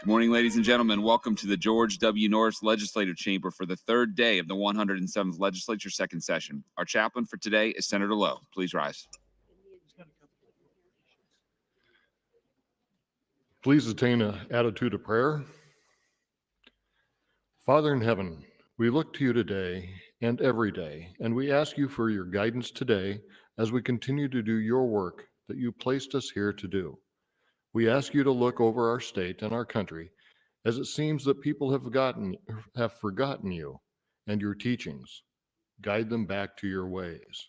Good morning, ladies and gentlemen. Welcome to the George W. Norris Legislative Chamber for the third day of the 107th Legislature second session. Our chaplain for today is Senator Lowe. Please rise. Please attain an attitude of prayer. Father in heaven, we look to you today and every day, and we ask you for your guidance today as we continue to do your work that you placed us here to do. We ask you to look over our state and our country, as it seems that people have forgotten you and your teachings. Guide them back to your ways.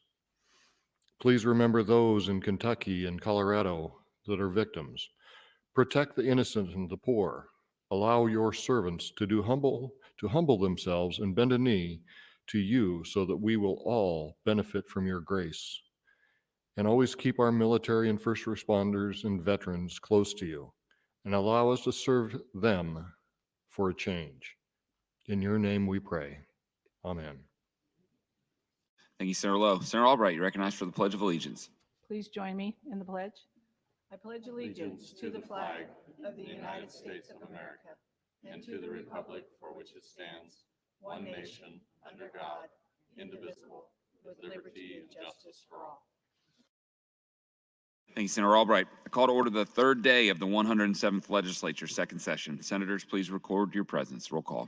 Please remember those in Kentucky and Colorado that are victims. Protect the innocent and the poor. Allow your servants to humble themselves and bend a knee to you so that we will all benefit from your grace. And always keep our military and first responders and veterans close to you, and allow us to serve them for a change. In your name we pray. Amen. Thank you, Senator Lowe. Senator Albright, you're recognized for the Pledge of Allegiance. Please join me in the pledge. I pledge allegiance to the flag of the United States of America and to the republic for which it stands, one nation, under God, indivisible, with liberty and justice for all. Thank you, Senator Albright. I call to order the third day of the 107th Legislature second session. Senators, please record your presence. Roll call.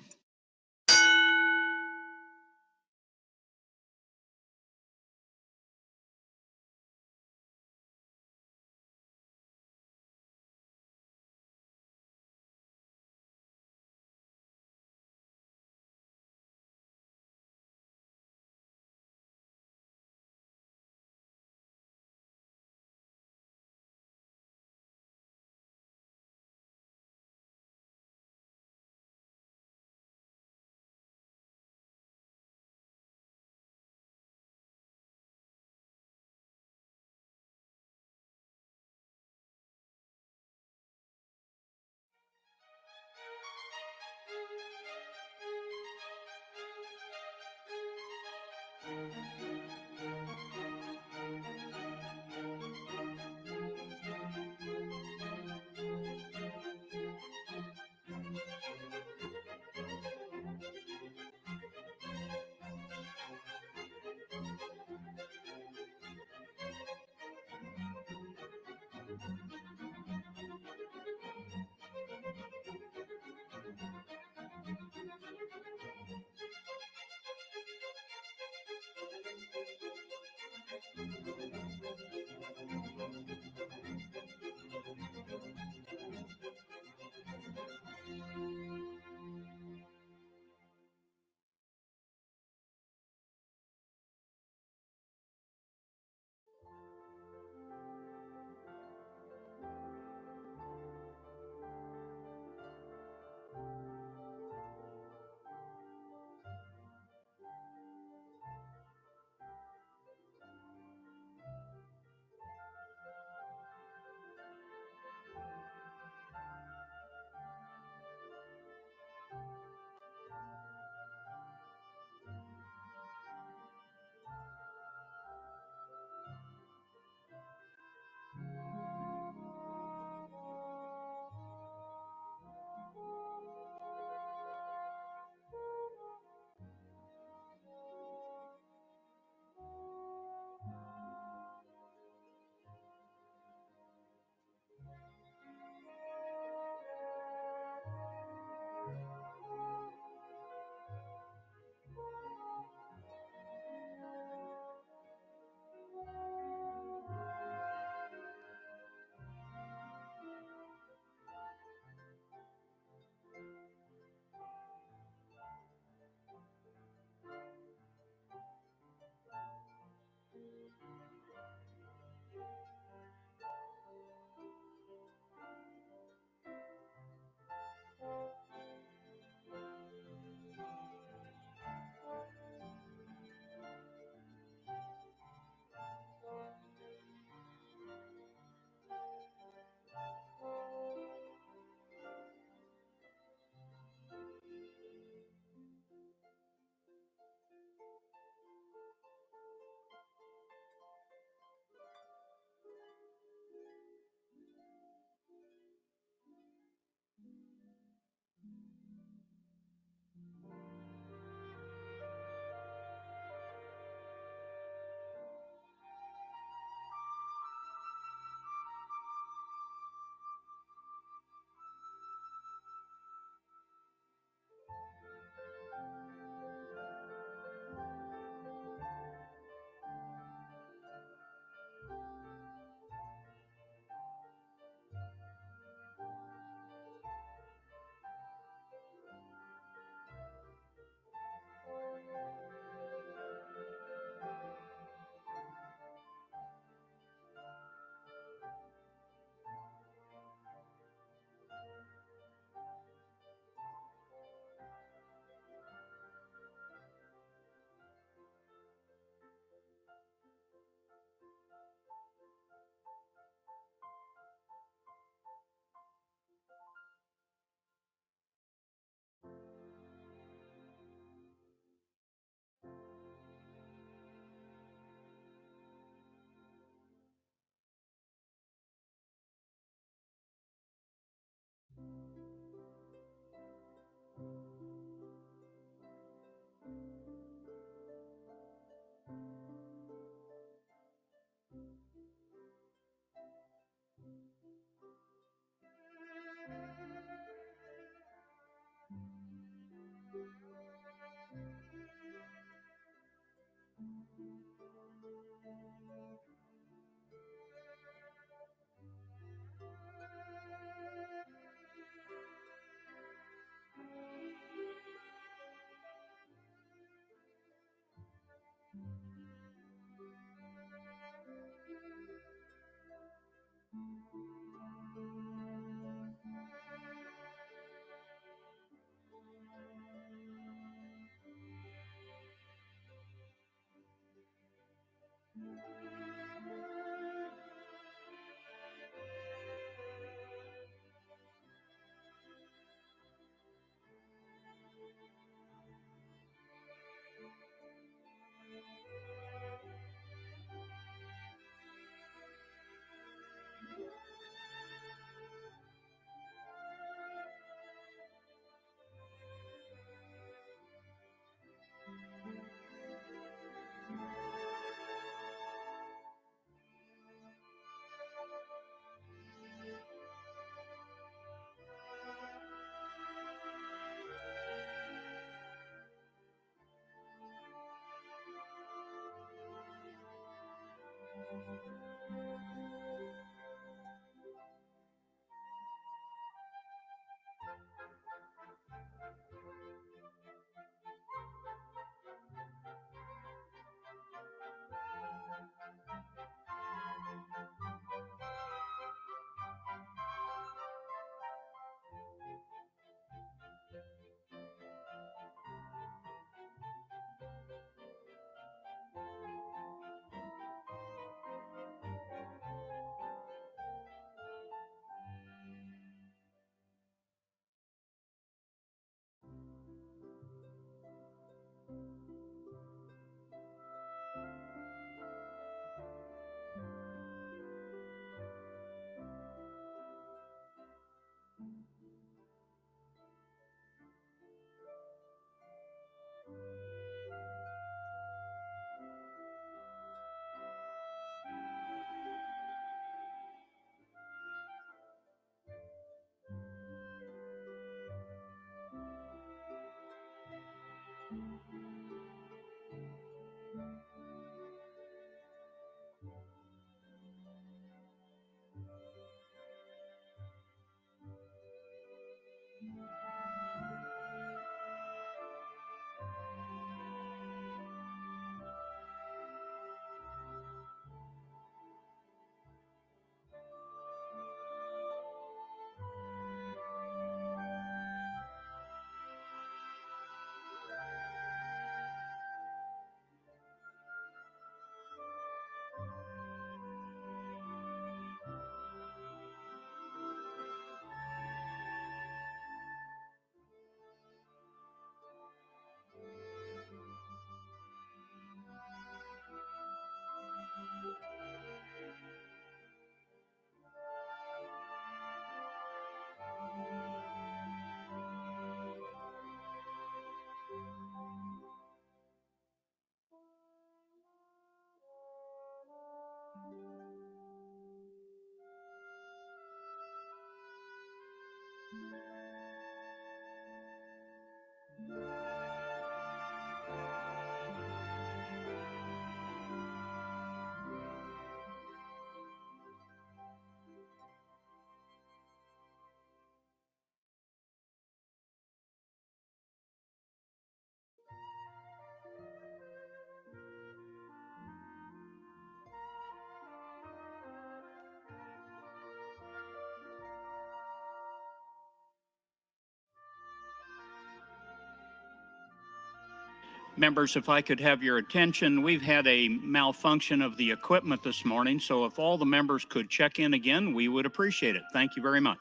Members, if I could have your attention, we've had a malfunction of the equipment this morning, so if all the members could check in again, we would appreciate it. Thank you very much.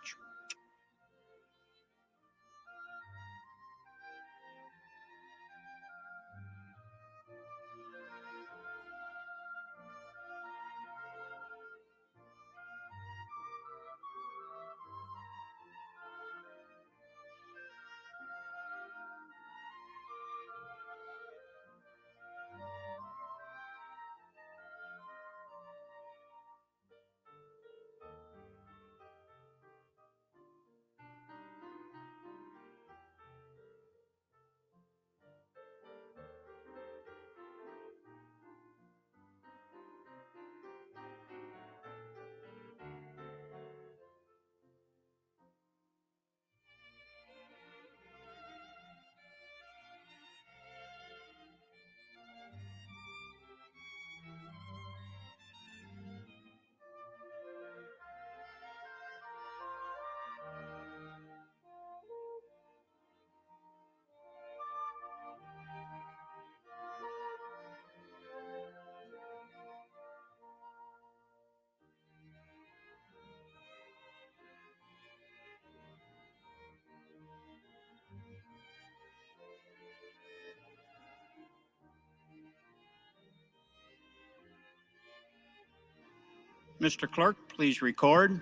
Mr. Clerk, please record.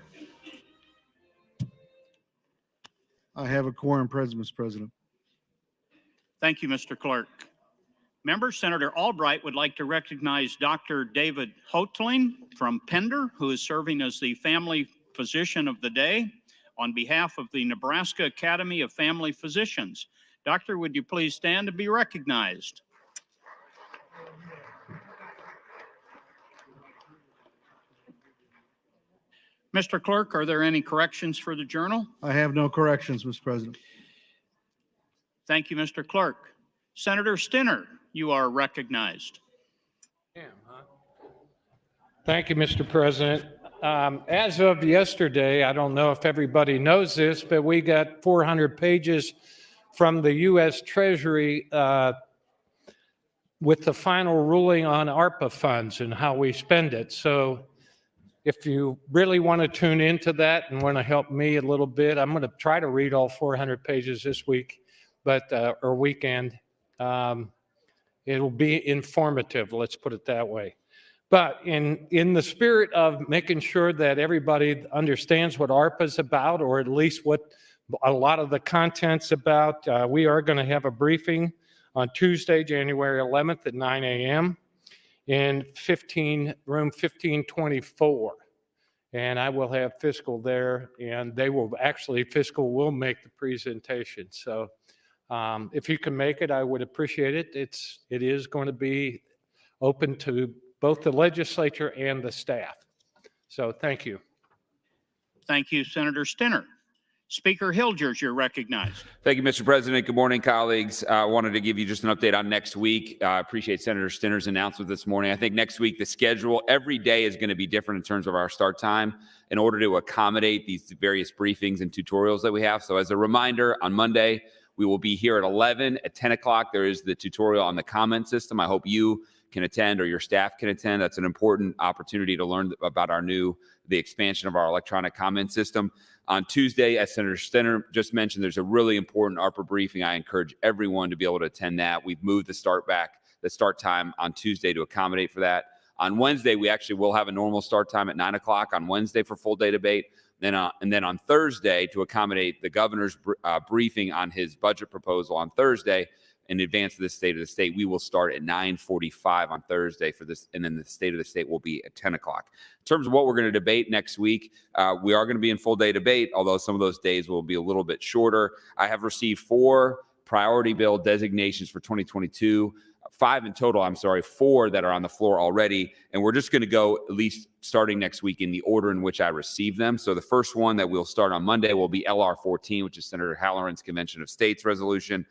I have a quorum present, Mr. President. Thank you, Mr. Clerk. Members, Senator Albright would like to recognize Dr. David Hoetling from Pender, who is serving as the family physician of the day on behalf of the Nebraska Academy of Family Physicians. Doctor, would you please stand and be recognized? Mr. Clerk, are there any corrections for the journal? I have no corrections, Mr. President. Thank you, Mr. Clerk. Senator Stinner, you are recognized. Thank you, Mr. President. As of yesterday, I don't know if everybody knows this, but we got 400 pages from the U.S. Treasury with the final ruling on ARPA funds and how we spend it. So if you really want to tune into that and want to help me a little bit, I'm going to try to read all 400 pages this week, or weekend. It'll be informative, let's put it that way. But in the spirit of making sure that everybody understands what ARPA is about, or at least what a lot of the content's about, we are going to have a briefing on Tuesday, January 11th at 9 a.m. in room 1524. And I will have fiscal there, and fiscal will make the presentation. So if you can make it, I would appreciate it. It is going to be open to both the legislature and the staff. So thank you. Thank you, Senator Stinner. Speaker Hilgers, you're recognized. Thank you, Mr. President. Good morning, colleagues. I wanted to give you just an update on next week. I appreciate Senator Stinner's announcement this morning. I think next week, the schedule, every day is going to be different in terms of our start time in order to accommodate these various briefings and tutorials that we have. So as a reminder, on Monday, we will be here at 11. At 10 o'clock, there is the tutorial on the comment system. I hope you can attend or your staff can attend. That's an important opportunity to learn about the expansion of our electronic comment system. On Tuesday, as Senator Stinner just mentioned, there's a really important ARPA briefing. I encourage everyone to be able to attend that. We've moved the start time on Tuesday to accommodate for that. On Wednesday, we actually will have a normal start time at 9 o'clock on Wednesday for full day debate. And then on Thursday, to accommodate the governor's briefing on his budget proposal on Thursday, in advance of the State of the State, we will start at 9:45 on Thursday for this, and then the State of the State will be at 10 o'clock. In terms of what we're going to debate next week, we are going to be in full day debate, although some of those days will be a little bit shorter. I have received 4 priority bill designations for 2022, 5 in total, 4 that are on the floor already, and we're just going to go at least starting next week in the order in which I received them. So the first one that we'll start on Monday will be LR 14, which is Senator Halloran's Convention of States resolution.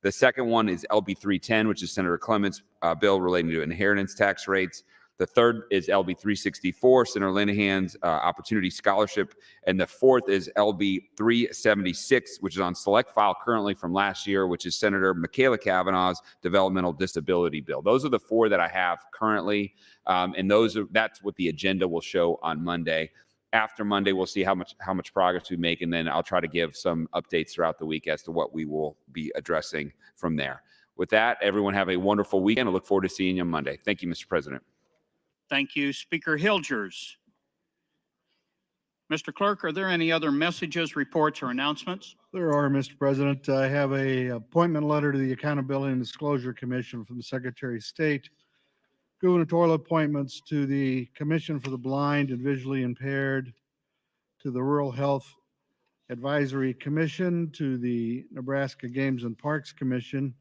The second one is LB 310, which is Senator Clement's bill relating to inheritance tax rates. The third is LB 364, Senator Linehan's Opportunity Scholarship. And the fourth is LB 376, which is on select file currently from last year, which is Senator Michaela Kavanaugh's Developmental Disability Bill. Those are the four that I have currently. And that's what the agenda will show on Monday. After Monday, we'll see how much progress we make, and then I'll try to give some updates throughout the week as to what we will be addressing from there. With that, everyone have a wonderful weekend. I look forward to seeing you on Monday. Thank you, Mr. President. Thank you, Speaker Hilgers. Mr. Clerk, are there any other messages, reports, or announcements? There are, Mr. President. I have a appointment letter to the Accountability and Disclosure Commission from the Secretary of State. Gubernatorial appointments to the Commission for the Blind and Visually Impaired, to the Rural Health Advisory Commission, to the Nebraska Games and Parks Commission,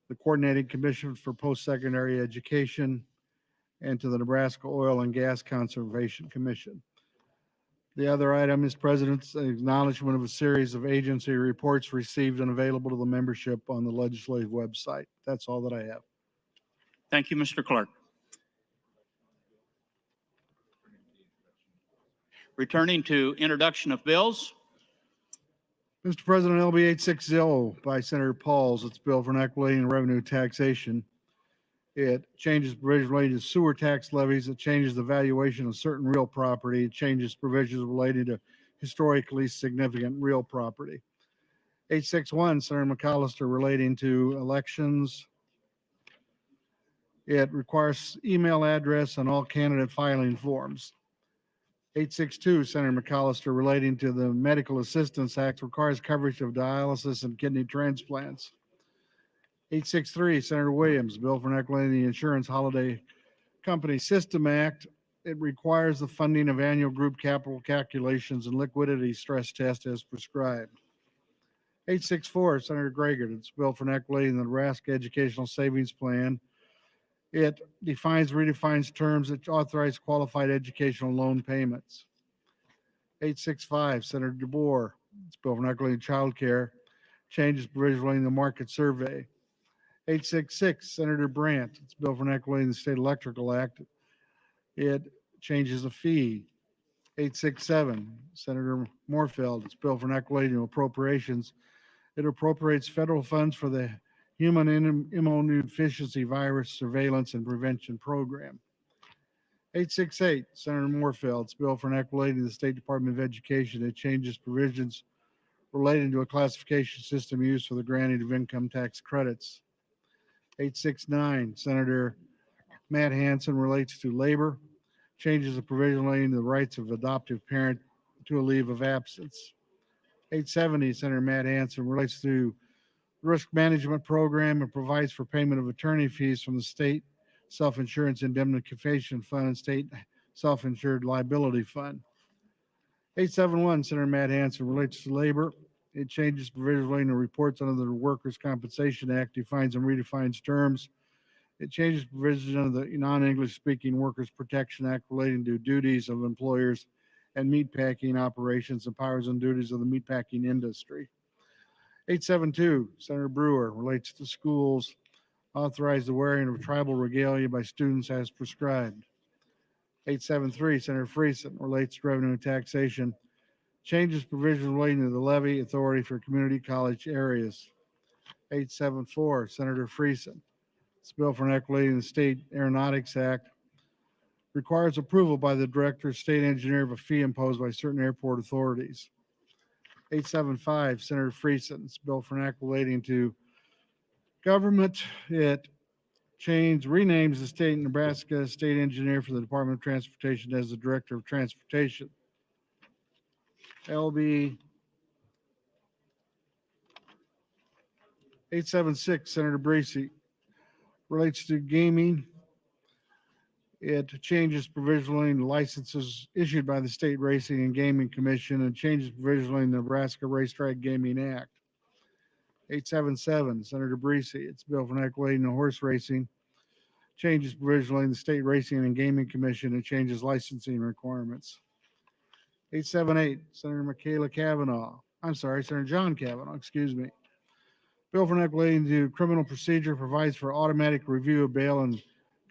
the Coordinating Commission for Post-Secondary Education, and to the Nebraska Oil and Gas Conservation Commission. The other item is President's acknowledgement of a series of agency reports received and available to the membership on the legislative website. That's all that I have. Thank you, Mr. Clerk. Returning to introduction of bills. Mr. President, LB 860 by Senator Pauls. It's bill for an equity and revenue taxation. It changes provisions related to sewer tax levies. It changes the valuation of certain real property. It changes provisions related to historically significant real property. 861, Senator McAllister, relating to elections. It requires email address on all candidate filing forms. 862, Senator McAllister, relating to the Medical Assistance Act, requires coverage of dialysis and kidney transplants. 863, Senator Williams, bill for enacting the Insurance Holiday Company System Act. It requires the funding of annual group capital calculations and liquidity stress test as prescribed. 864, Senator Greger, it's bill for enacting the Nebraska Educational Savings Plan. It redefines terms that authorize qualified educational loan payments. 865, Senator DeBoer, it's bill for enacting child care, changes provisions relating to the market survey. 866, Senator Brandt, it's bill for enacting the State Electrical Act. It changes the fee. 867, Senator Moorfield, it's bill for enacting appropriations. It appropriates federal funds for the Human Immunodeficiency Virus Surveillance and Prevention Program. 868, Senator Moorfield's bill for enacting the State Department of Education. It changes provisions relating to a classification system used for the granting of income tax credits. 869, Senator Matt Hansen, relates to labor, changes the provision relating to the rights of adoptive parent to a leave of absence. 870, Senator Matt Hansen, relates to risk management program and provides for payment of attorney fees from the state self-insurance indemnification fund and state self-insured liability fund. 871, Senator Matt Hansen, relates to labor. It changes provisions relating to reports under the Workers' Compensation Act, defines and redefines terms. It changes provisions under the Non-English Speaking Workers Protection Act relating to duties of employers and meatpacking operations and powers and duties of the meatpacking industry. 872, Senator Brewer, relates to schools, authorize the wearing of tribal regalia by students as prescribed. 873, Senator Friesen, relates to revenue and taxation, changes provisions relating to the levy authority for community college areas. 874, Senator Friesen, it's a bill for enacting the State Aeronautics Act, requires approval by the Director, State Engineer, of a fee imposed by certain airport authorities. 875, Senator Friesen, it's a bill for enacting to government. It renames the state Nebraska State Engineer for the Department of Transportation as the Director of Transportation. LB 876, Senator Bracy, relates to gaming. It changes provisionally licenses issued by the State Racing and Gaming Commission and changes provisionally the Nebraska Racetrack Gaming Act. 877, Senator Bracy, it's a bill for enacting the horse racing, changes provisionally the State Racing and Gaming Commission and changes licensing requirements. 878, Senator Senator John Kavanaugh, excuse me. Bill for enacting to criminal procedure provides for automatic review of bail and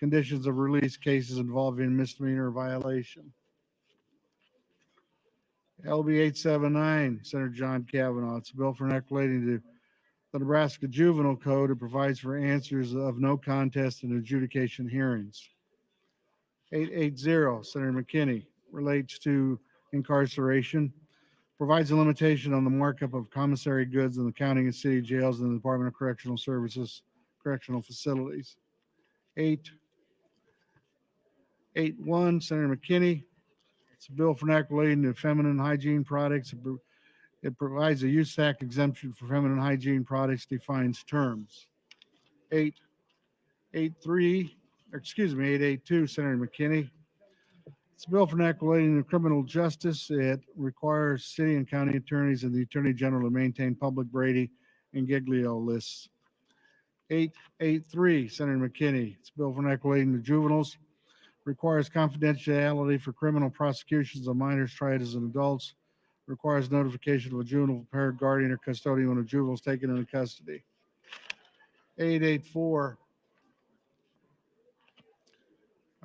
conditions of release cases involving misdemeanor violation. LB 879, Senator John Kavanaugh. It's a bill for an act relating to the Nebraska Juvenile Code. It provides for answers of no contest in adjudication hearings. 880, Senator McKinney, relates to incarceration, provides a limitation on the markup of commissary goods in the county and city jails and the Department of Correctional Services, correctional facilities. 881, Senator McKinney. It's a bill for an act relating to feminine hygiene products. It provides a use tax exemption for feminine hygiene products, defines terms. 882, Senator McKinney. It's a bill for an act relating to criminal justice. It requires city and county attorneys and the attorney general to maintain public Brady and Giglio lists. 883, Senator McKinney. It's a bill for an act relating to juveniles. Requires confidentiality for criminal prosecutions of minors tried as adults. Requires notification of a juvenile parent, guardian, or custodian when a juvenile is taken into custody. 884.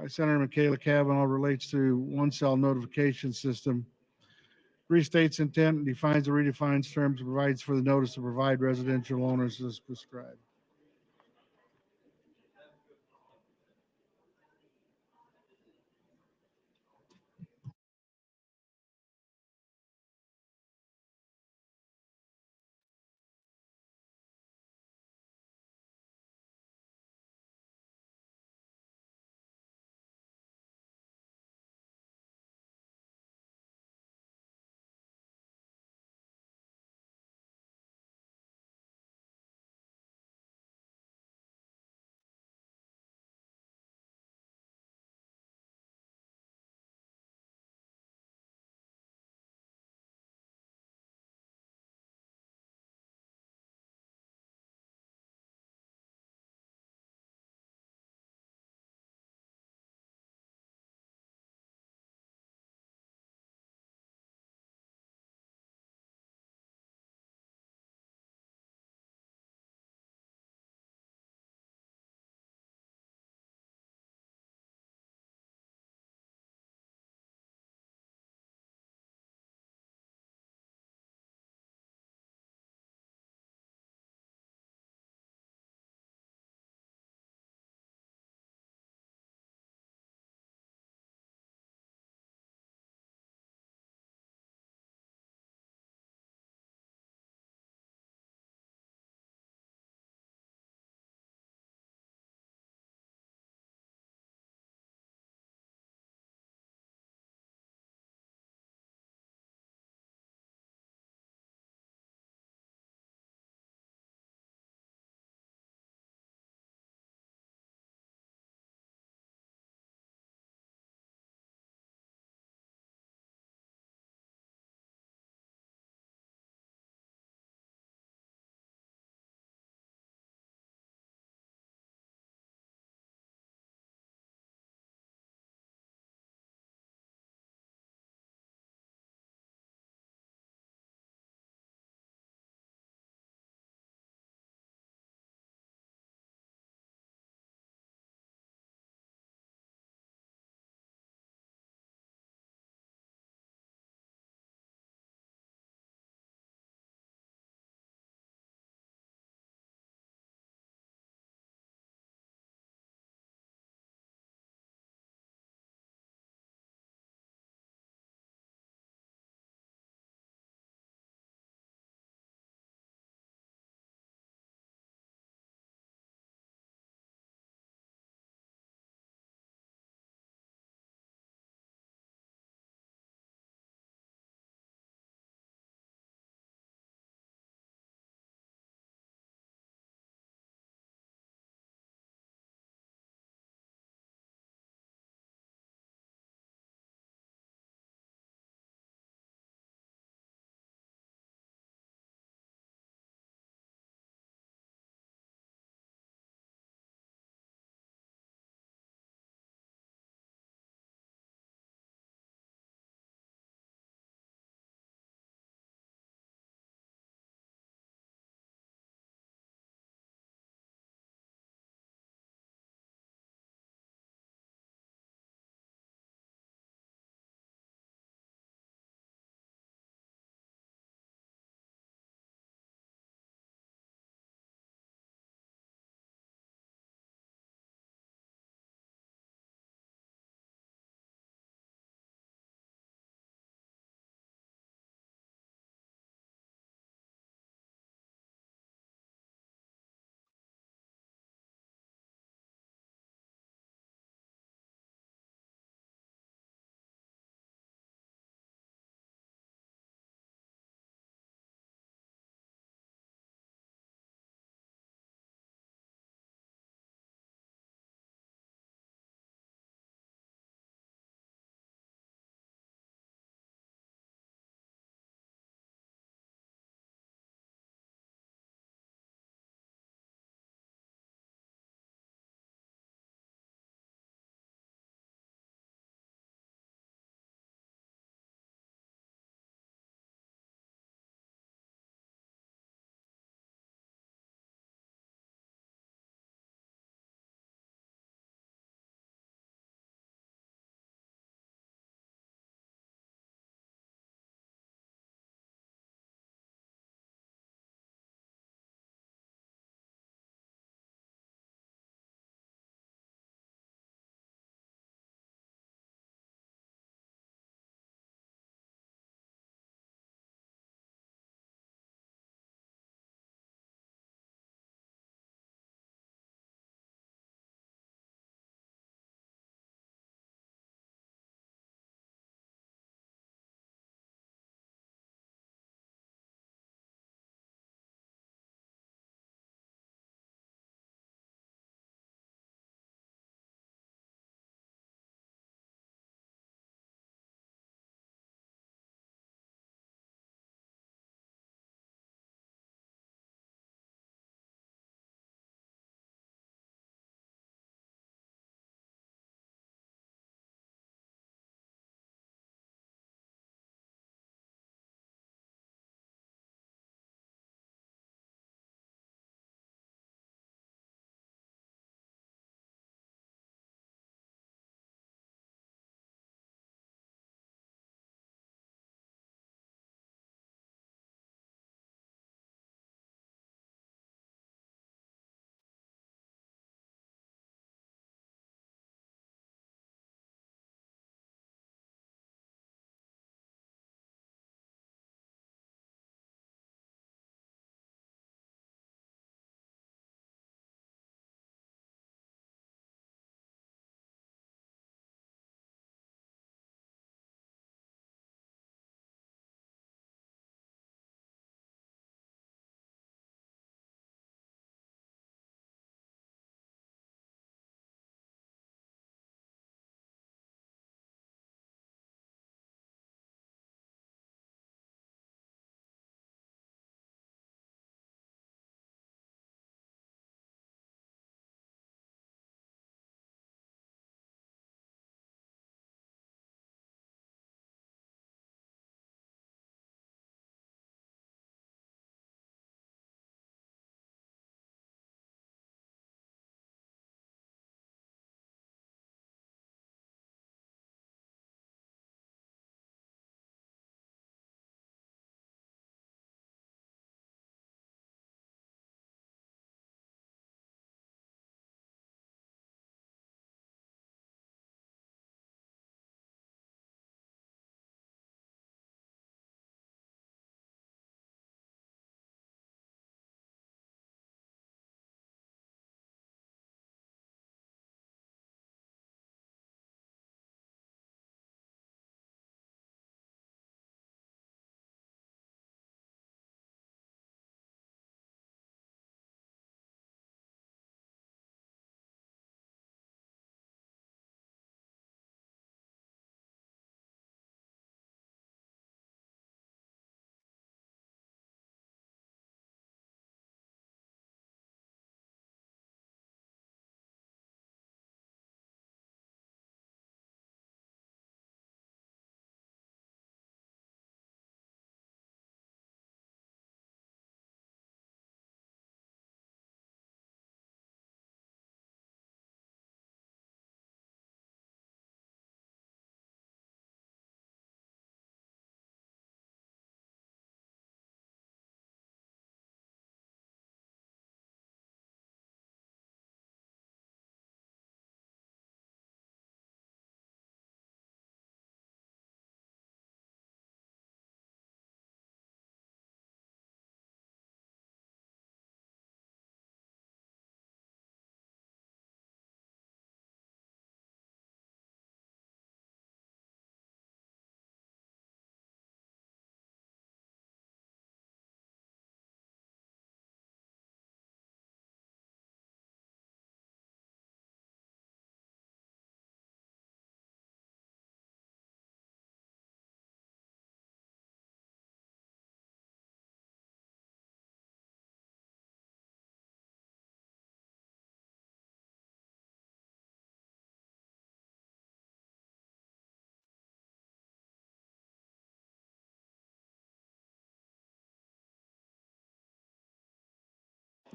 Senator Michaela Kavanaugh, relates to one cell notification system. Restates intent and defines or redefines terms, provides for the notice to provide residential owners as prescribed.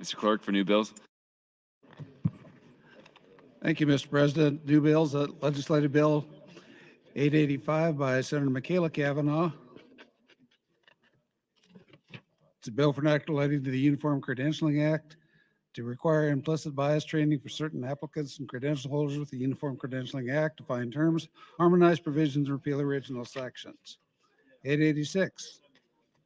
Mr. Clerk, for new bills. Thank you, Mr. President. New bills, legislative bill 885 by Senator Michaela Kavanaugh. It's a bill for an act relating to the Uniform Credentialing Act to require implicit bias training for certain applicants and credential holders with the Uniform Credentialing Act, define terms, harmonize provisions, and repeal original sections. 886,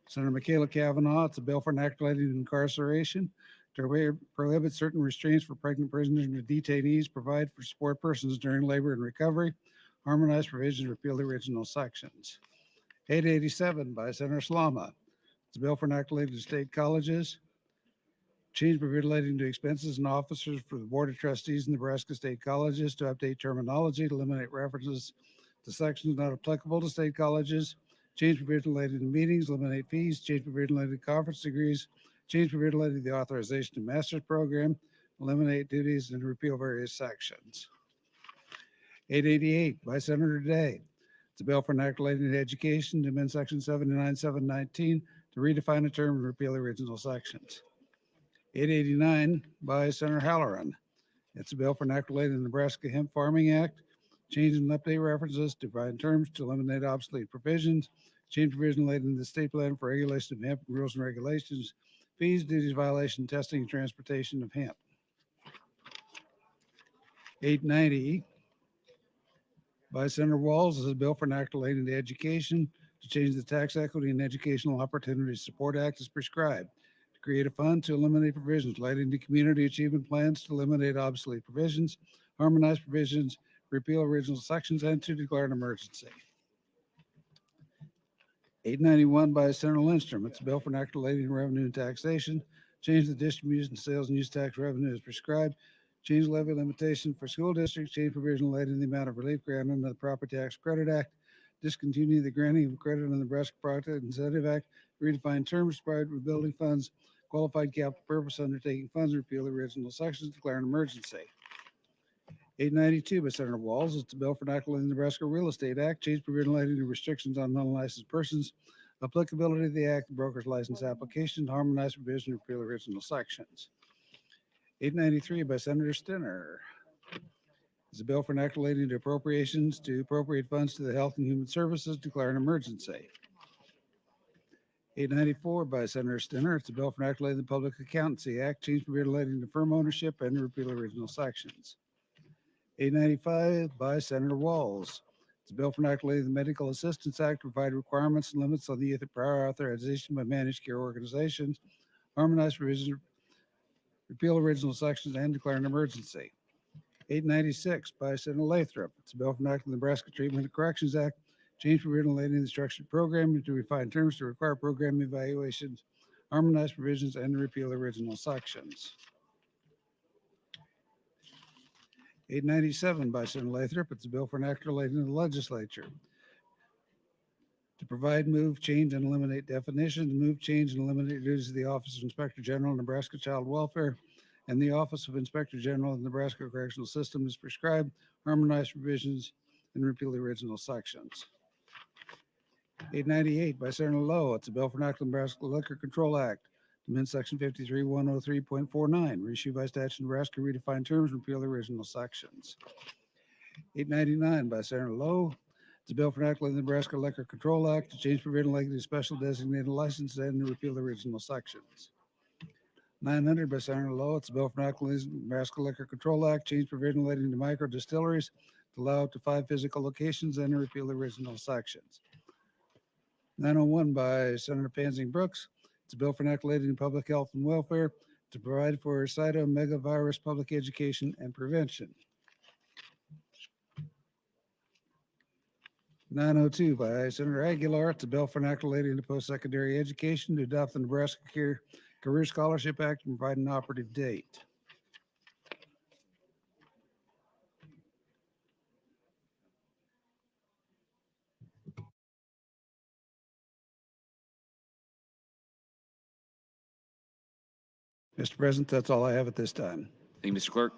Senator Michaela Kavanaugh. It's a bill for an act relating to incarceration to prohibit certain restraints for pregnant prisoners and detainees, provide for support persons during labor and recovery, harmonize provisions, repeal the original sections. 887 by Senator Slama. It's a bill for an act related to state colleges, change provision relating to expenses and officers for the Board of Trustees in Nebraska State Colleges to update terminology, to eliminate references to sections not applicable to state colleges, change provision related to meetings, eliminate fees, change provision related to conference degrees, change provision related to the authorization of master's program, eliminate duties, and repeal various sections. 888 by Senator Day. It's a bill for an act relating to education to amend section 79719 to redefine a term and repeal the original sections. 889 by Senator Halloran. It's a bill for an act related to the Nebraska Hemp Farming Act, change and update references to define terms to eliminate obsolete provisions, change provision relating to the state plan for regulation of hemp rules and regulations, fees, duties, violation, testing, and transportation of hemp. 890 by Senator Walls is a bill for an act relating to education to change the Tax Equity and Educational Opportunity Support Act as prescribed, to create a fund to eliminate provisions relating to community achievement plans, to eliminate obsolete provisions, harmonize provisions, repeal original sections, and to declare an emergency. 891 by Senator Lindstrom. It's a bill for an act relating to revenue and taxation, change the distribution, sales, and use tax revenue as prescribed, change levy limitation for school districts, change provision relating to the amount of relief granted under the Property Tax Credit Act, discontinue the granting of credit under the Nebraska Project Incentive Act, redefine terms, provide for building funds, qualified capital purpose undertaking funds, repeal the original sections, declare an emergency. 892 by Senator Walls. It's a bill for an act relating to the Nebraska Real Estate Act, change provision relating to restrictions on unlicensed persons, applicability of the act, broker's license application, harmonize provision, repeal original sections. 893 by Senator Stinner. It's a bill for an act relating to appropriations to appropriate funds to the Health and Human Services, declare an emergency. 894 by Senator Stinner. It's a bill for an act relating to the Public Accountancy Act, change provision relating to firm ownership, and repeal original sections. 895 by Senator Walls. It's a bill for an act relating to the Medical Assistance Act to provide requirements and limits on the prior authorization by managed care organizations, harmonize provisions, repeal original sections, and declare an emergency. 896 by Senator Lathrop. It's a bill for an act of the Nebraska Treatment and Corrections Act, change provision relating to the structured program to refine terms to require program evaluations, harmonize provisions, and repeal original sections. 897 by Senator Lathrop. It's a bill for an act relating to the legislature to provide, move, change, and eliminate definitions, move, change, and eliminate duties of the Office of Inspector General of Nebraska Child Welfare and the Office of Inspector General of the Nebraska Correctional System as prescribed, harmonize provisions, and repeal the original sections. 898 by Senator Lowe. It's a bill for an act of the Nebraska Liquor Control Act to amend section 53103.49, reissue by statute Nebraska, redefine terms, repeal the original sections. 899 by Senator Lowe. It's a bill for an act of the Nebraska Liquor Control Act to change provision relating to special designated license and to repeal the original sections. 900 by Senator Lowe. It's a bill for an act of the Nebraska Liquor Control Act, change provision relating to micro distilleries to allow up to 5 physical locations and to repeal the original sections. 901 by Senator Pansing Brooks. It's a bill for an act relating to public health and welfare to provide for cytomegalovirus public education and prevention. 902 by Senator Aguilar. It's a bill for an act relating to post-secondary education to adopt the Nebraska Career Scholarship Act and provide an operative date. Mr. President, that's all I have at this time. Thank you, Mr. Clerk.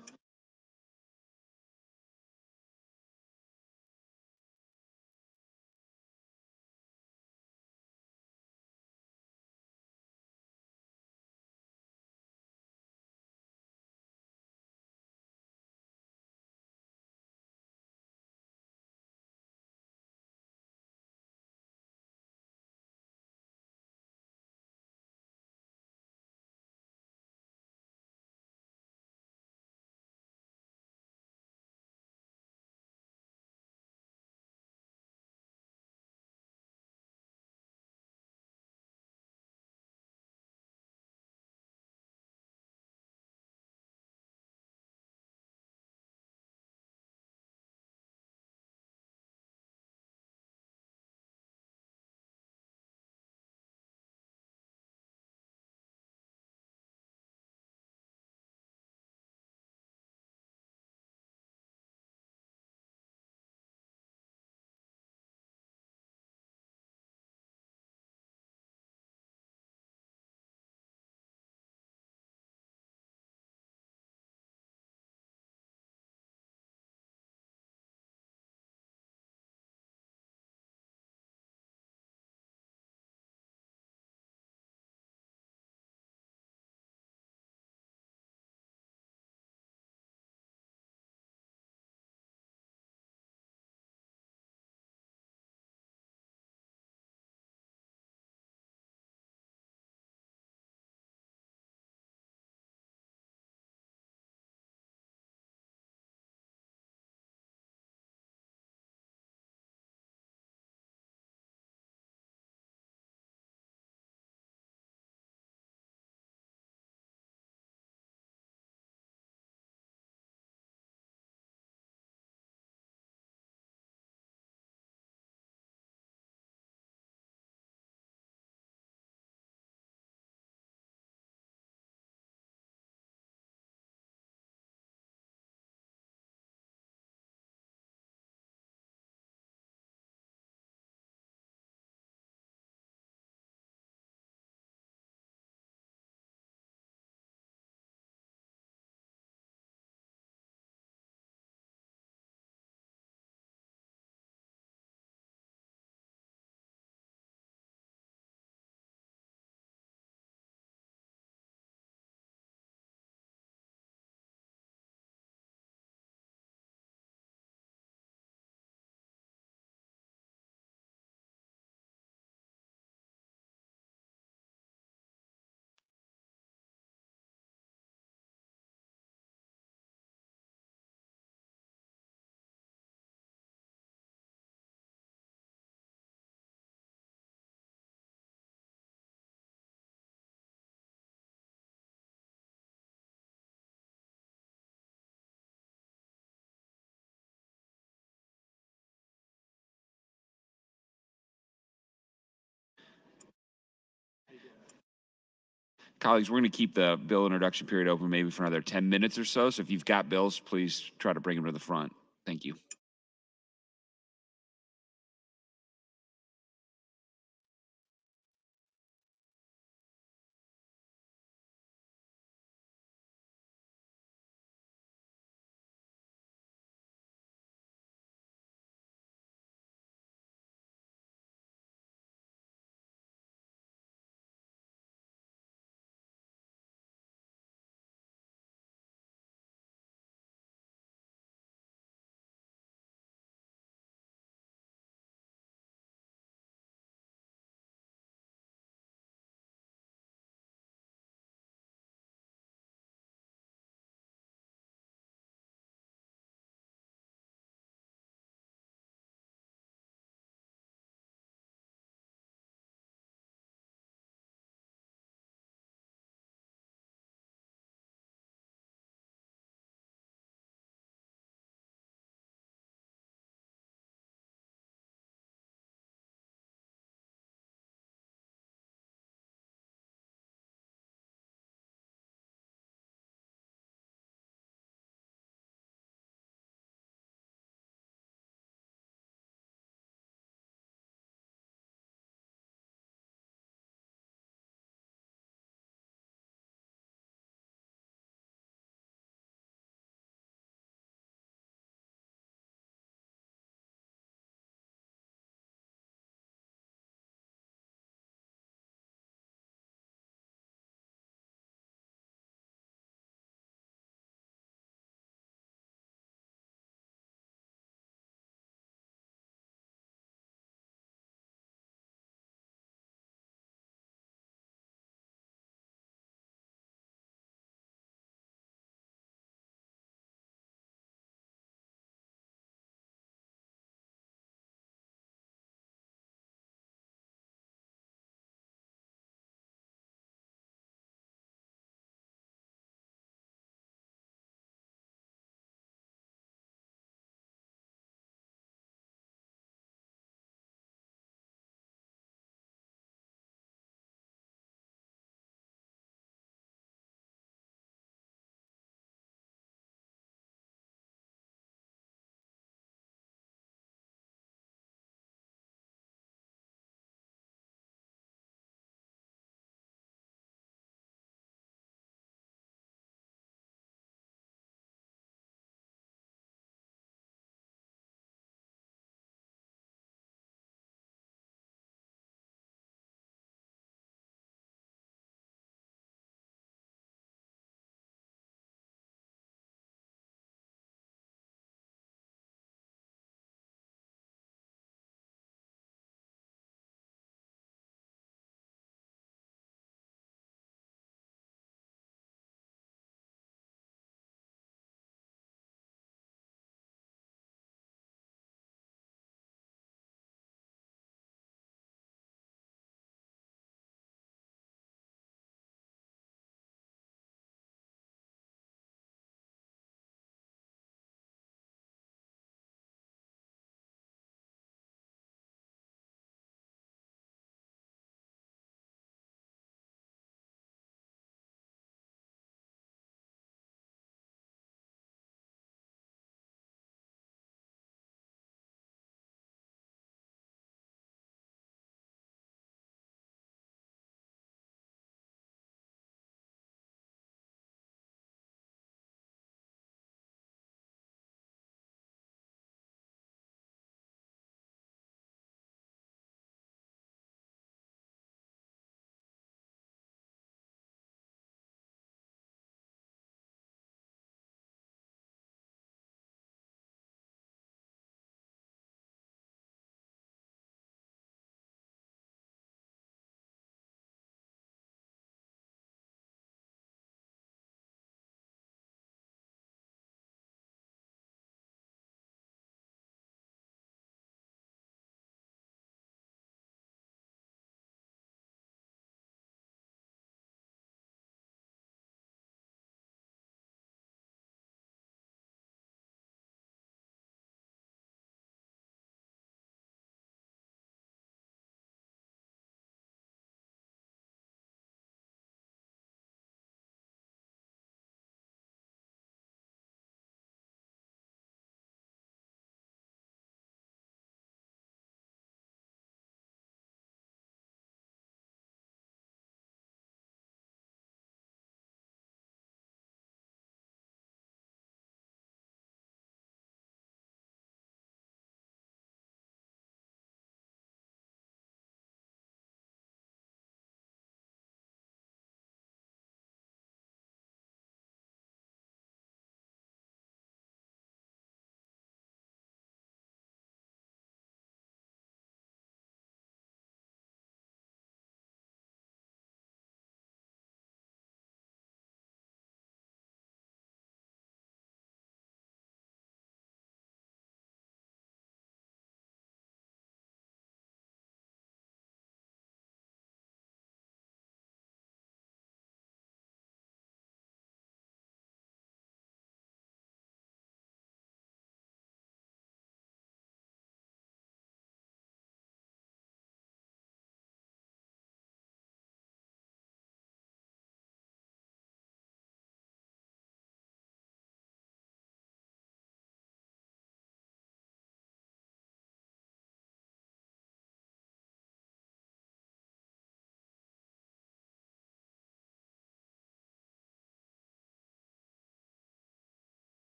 Colleagues, we're going to keep the bill introduction period open maybe for another 10 minutes or so. So if you've got bills, please try to bring them to the front. Thank you.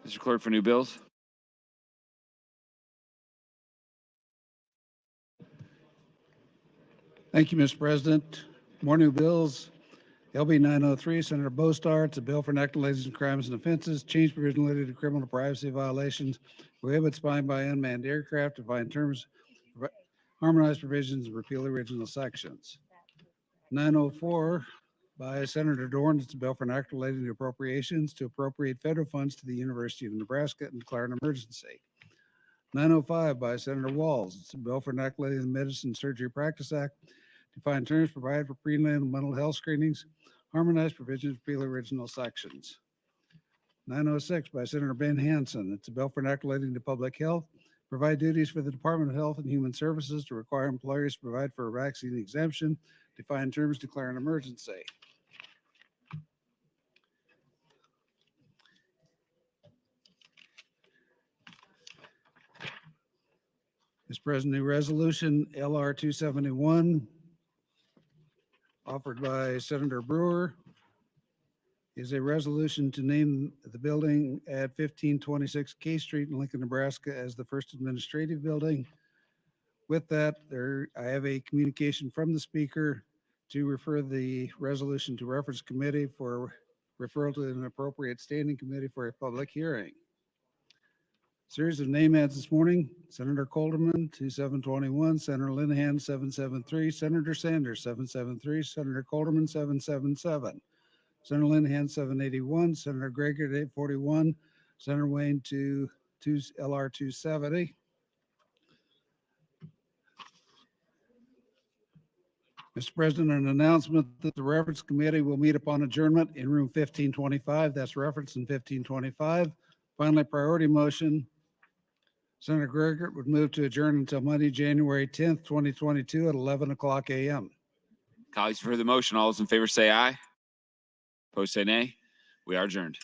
Mr. Clerk for new bills. Thank you, Mr. President. More new bills. LB 903, Senator Bostar. It's a bill for enacting legislation crimes and offenses, change provision related to criminal privacy violations, prohibit spying by unmanned aircraft, define terms, harmonize provisions, and repeal the original sections. 904 by Senator Dorn. It's a bill for an act relating to appropriations to appropriate federal funds to the University of Nebraska and declare an emergency. 905 by Senator Walls. It's a bill for an act relating to the Medicine and Surgery Practice Act, define terms, provide for prenatal mental health screenings, harmonize provisions, repeal original sections. 906 by Senator Ben Hansen. It's a bill for an act relating to public health, provide duties for the Department of Health and Human Services to require employers to provide for a vaccine exemption, define terms, declare an emergency. Mr. President, new resolution LR 271 offered by Senator Brewer is a resolution to name the building at 1526 K Street in Lincoln, Nebraska as the first administrative building. With that, I have a communication from the speaker to refer the resolution to reference committee for referral to an appropriate standing committee for a public hearing. Series of name ads this morning: Senator Colderman, 2721, Senator Linehan, 773, Senator Sanders, 773, Senator Colderman, 777, Senator Linehan, 781, Senator Greger, 841, Senator Wayne, 2 LR 270. Mr. President, an announcement that the reference committee will meet upon adjournment in room 1525. That's referenced in 1525. Finally, priority motion. Senator Greger would move to adjourn until Monday, January 10th, 2022 at 11 o'clock a.m. Colleagues, you've heard the motion. All those in favor say aye. Opposed say nay. We are adjourned.